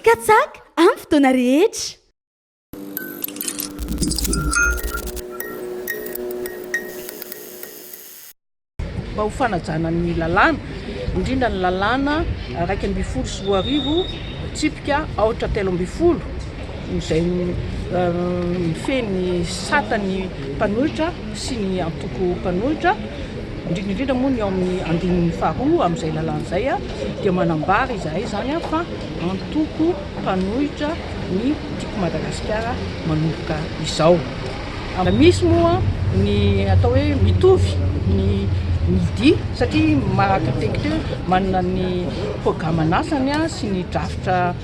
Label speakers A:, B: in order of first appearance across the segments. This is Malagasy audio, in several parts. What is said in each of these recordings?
A: katsaka amin'ny fotoana rehetra.
B: Mba ho fanajana ny lalàna, indrindra ny lalàna 120 tsipika 320 izay mifeny satany mpanohitra sy ny antoko mpanohitra, indrindra moa ny ao amin'ny andinin'ny faharoa amin'izay lalàna izay dia manambara izahay zany fa antoko mpanohitra ny tiako Madagasikara manomboka izao. Misy moa ny atao hoe mitovy ny midi satria architecte manana ny programme-n'asany sy ny drafitra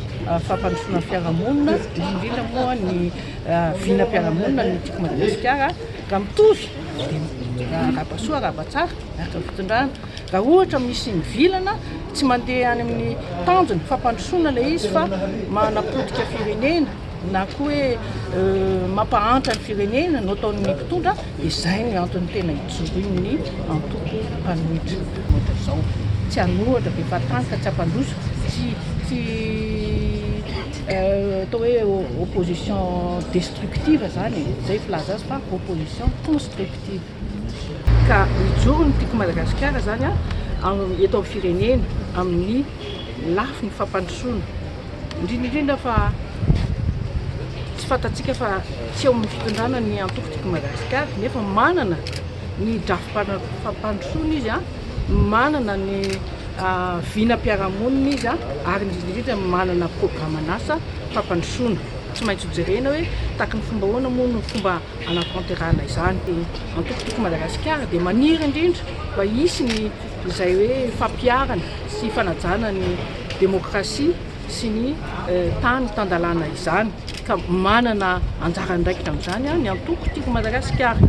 B: fampandrosoana fiarahamonina, indrindra moa ny vinam-piarahamonina ny tiako Madagasikara raha mitovy dia arahabasoa arahabatsara miaraka ny fitondrana. Raha ohatra misy mivilana tsy mandeha any amin'ny tanjony fampandrosoana ilay izy fa manapotika firenena na koa hoe mampahantra ny firenena no ataon'ny mpitondra, izay ny antony tena itsoroiny antoko mpanohitra. Zao tsy hanohatra be fatanka tsy hampandroso, tsy atao hoe opposition destructive zany, zay filaza azy fa opposition constructive. Ka ijoro ny tiako Madagasikara zany eto amin'ny firenena amin'ny lafiny fampandrosoana, indrindra fa tsy fantatsika fa tsy ao amin'ny fitondrana ny antoko tiako Madagasikara nefa manana ny drafitra fampandrosoana izy manana ny vinam-piarahamonina izy ary indrindra manana programme-n'asa fampandrosoana. Tsy maintsy hojerena hoe tahaka ny fomba ahoana moa no fomba anatanterahana izany. Antoko tiako Madagasikara dia maniry indrindra mba hisy ny izay hoe fampiarana sy fanajana ny demokrasia sy ny tany tandalana izany, ka manana anjara andraikitra amin'izany ny antoko tiako Madagasikara.